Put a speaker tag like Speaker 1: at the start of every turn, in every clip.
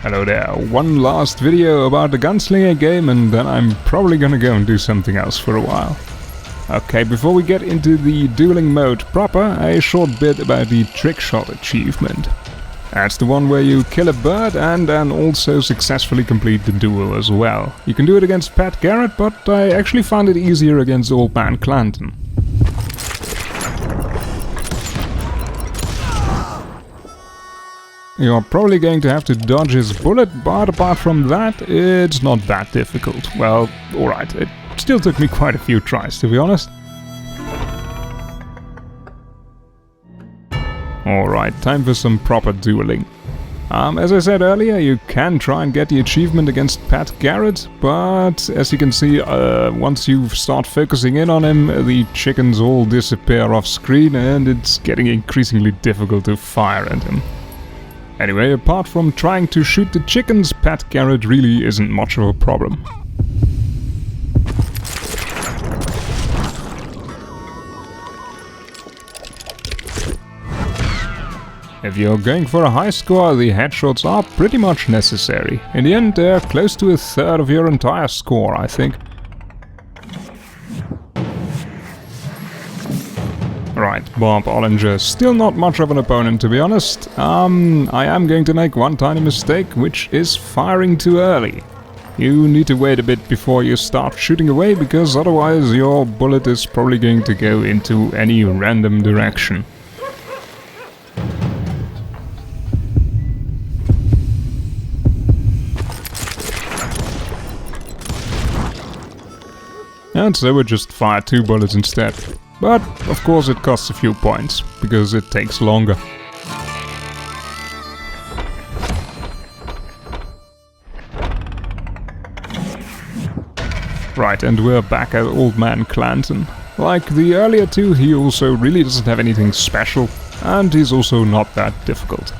Speaker 1: Hello there, one last video about the Gunslinger game and then I'm probably gonna go and do something else for a while. Okay, before we get into the dueling mode proper, a short bit about the trickshot achievement. That's the one where you kill a bird and then also successfully complete the duel as well. You can do it against Pat Garrett, but I actually found it easier against Old Man CLANTON. You're probably going to have to dodge his bullet, but apart from that, it's not that difficult. Well, alright, it still took me quite a few tries, to be honest. Alright, time for some proper dueling. As I said earlier, you can try and get the achievement against Pat Garrett, but as you can see, once you start focusing in on him, the chickens all disappear off screen and it's getting increasingly difficult to fire at him. Anyway, apart from trying to shoot the chickens, Pat Garrett really isn't much of a problem. If you're going for a high score, the headshots are pretty much necessary. In the end, they're close to a third of your entire score, I think. Right, Bob Ollinger, still not much of an opponent, to be honest. I am going to make one tiny mistake, which is firing too early. You need to wait a bit before you start shooting away, because otherwise your bullet is probably going to go into any random direction. And so we just fire 2 bullets instead. But, of course, it costs a few points, because it takes longer. Right, and we're back at Old Man CLANTON. Like the earlier two, he also really doesn't have anything special, and he's also not that difficult.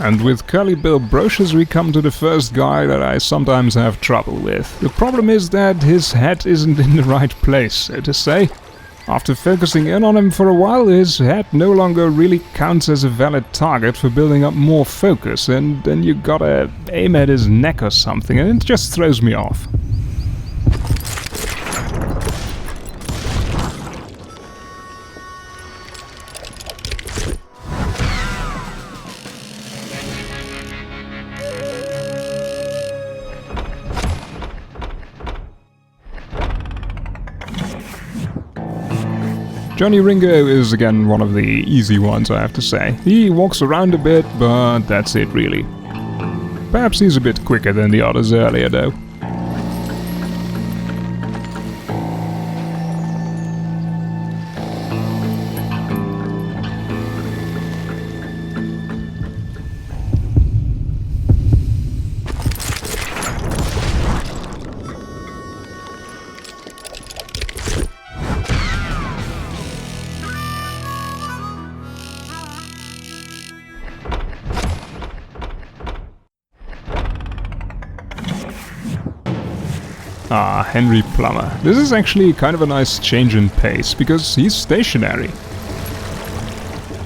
Speaker 1: And with Curly Bill brochures we come to the first guy that I sometimes have trouble with. The problem is that his head isn't in the right place, so to say. After focusing in on him for a while, his head no longer really counts as a valid target for building up more focus, and then you gotta aim at his neck or something, and it just throws me off. Johnny RINCO is again one of the easy ones, I have to say. He walks around a bit, but that's it really. Perhaps he's a bit quicker than the others earlier though. Ah, Henry Plummer. This is actually kind of a nice change in pace, because he's stationary.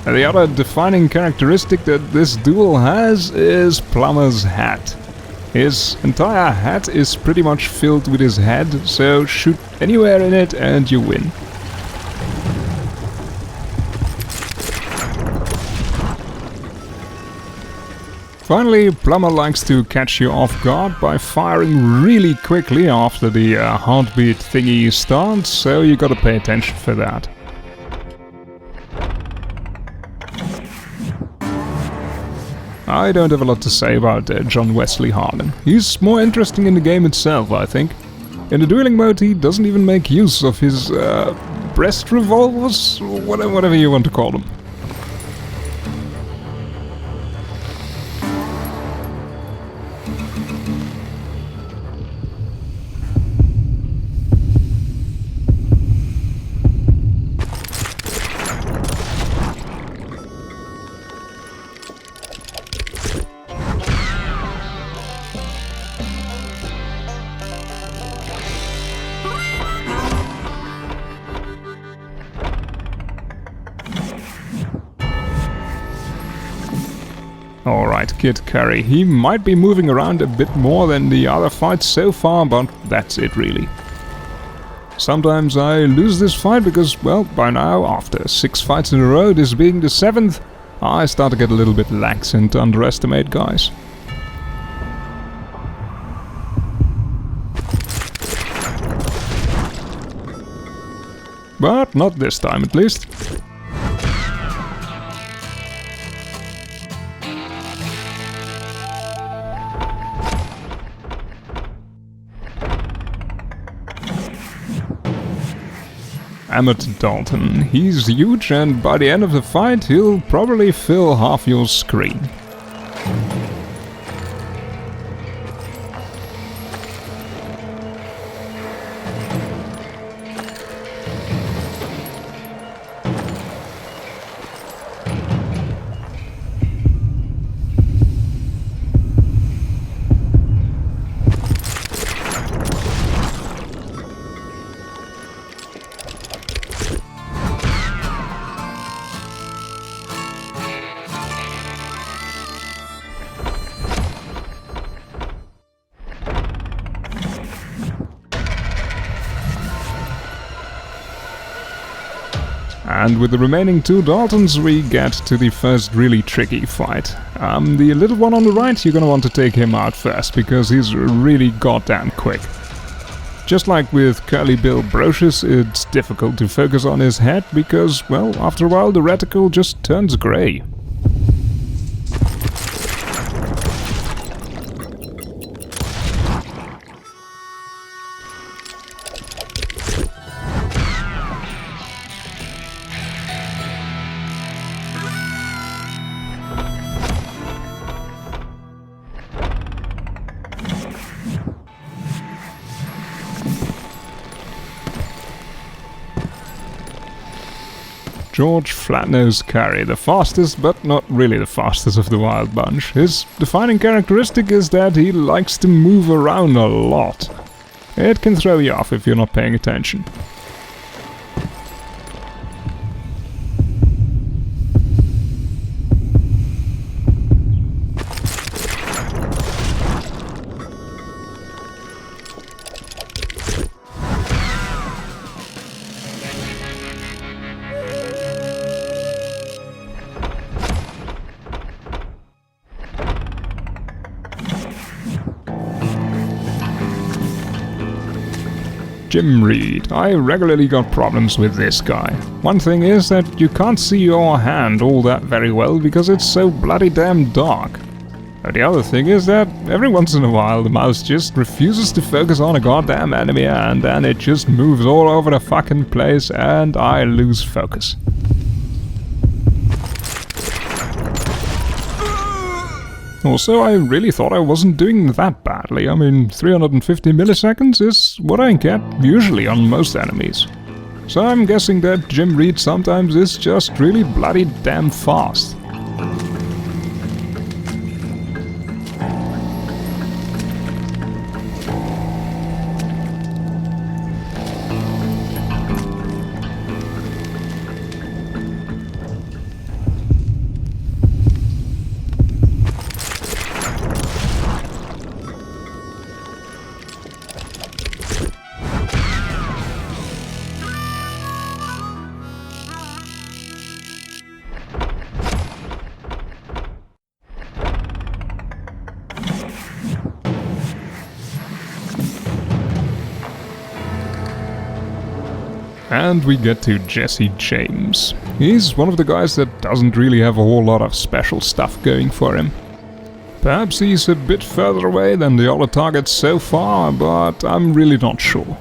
Speaker 1: And the other defining characteristic that this duel has is Plummer's hat. His entire hat is pretty much filled with his head, so shoot anywhere in it and you win. Finally, Plummer likes to catch you off guard by firing really quickly after the heartbeat thingy starts, so you gotta pay attention for that. I don't have a lot to say about John Wesley Hardin. He's more interesting in the game itself, I think. In the dueling mode he doesn't even make use of his breast revolvers, whatever you want to call them. Alright, Kid Curry. He might be moving around a bit more than the other fights so far, but that's it really. Sometimes I lose this fight because, well, by now, after 6 fights in a row, this being the 7th, I start to get a little bit lax and underestimate guys. But not this time, at least. EMMETT Dalton. He's huge, and by the end of the fight he'll probably fill half your screen. And with the remaining 2 Daltons we get to the first really tricky fight. The little one on the right, you're gonna want to take him out first, because he's really goddamn quick. Just like with Curly Bill Brocious, it's difficult to focus on his head because, well, after a while the reticle just turns grey. George Flatnose Curry, the fastest but not really the fastest of the wild bunch. His defining characteristic is that he likes to move around a lot. It can throw you off if you're not paying attention. Jim Reed. I regularly got problems with this guy. One thing is that you can't see your hand all that very well because it's so bloody damn dark. But the other thing is that every once in a while the mouse just refuses to focus on a goddamn enemy and then it just moves all over the fucking place and I lose focus. Also, I really thought I wasn't doing that badly. I mean, 350 milliseconds is what I get usually on most enemies. So I'm guessing that Jim Reed sometimes is just really bloody damn fast. And we get to Jesse James. He's one of the guys that doesn't really have a whole lot of special stuff going for him. Perhaps he's a bit further away than the other targets so far, but I'm really not sure.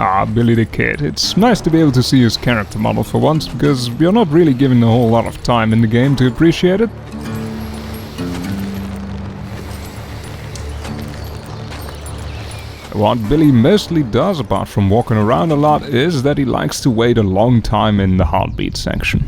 Speaker 1: Ah, Billy the Kid. It's nice to be able to see his character model for once, because you're not really given a whole lot of time in the game to appreciate it. What Billy mostly does, apart from walking around a lot, is that he likes to wait a long time in the heartbeat section.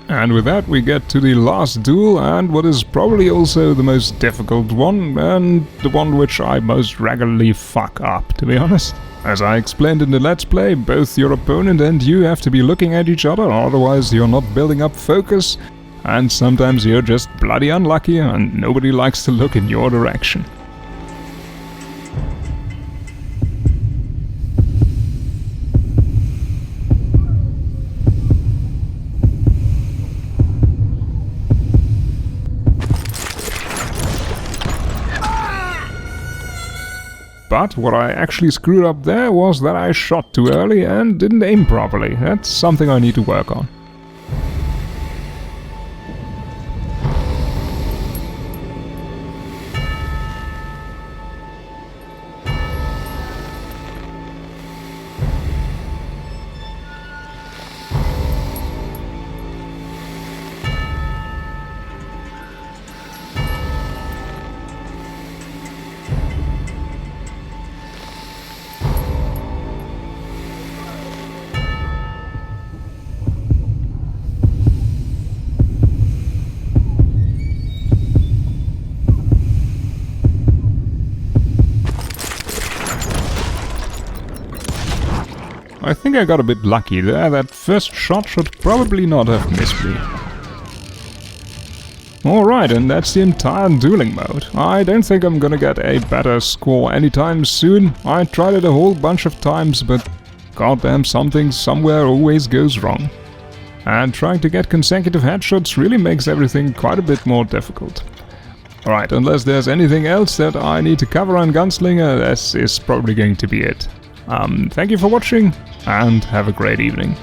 Speaker 1: And with that we get to the last duel, and what is probably also the most difficult one, and the one which I most regularly fuck up, to be honest. As I explained in the Let's Play, both your opponent and you have to be looking at each other, otherwise you're not building up focus, and sometimes you're just bloody unlucky and nobody likes to look in your direction. But what I actually screwed up there was that I shot too early and didn't aim properly. That's something I need to work on. I think I got a bit lucky there. That first shot should probably not have missed me. Alright, and that's the entire dueling mode. I don't think I'm gonna get a better score anytime soon. I tried it a whole bunch of times, but goddamn, something somewhere always goes wrong. And trying to get consecutive headshots really makes everything quite a bit more difficult. Alright, unless there's anything else that I need to cover on Gunslinger, this is probably going to be it. Thank you for watching, and have a great evening.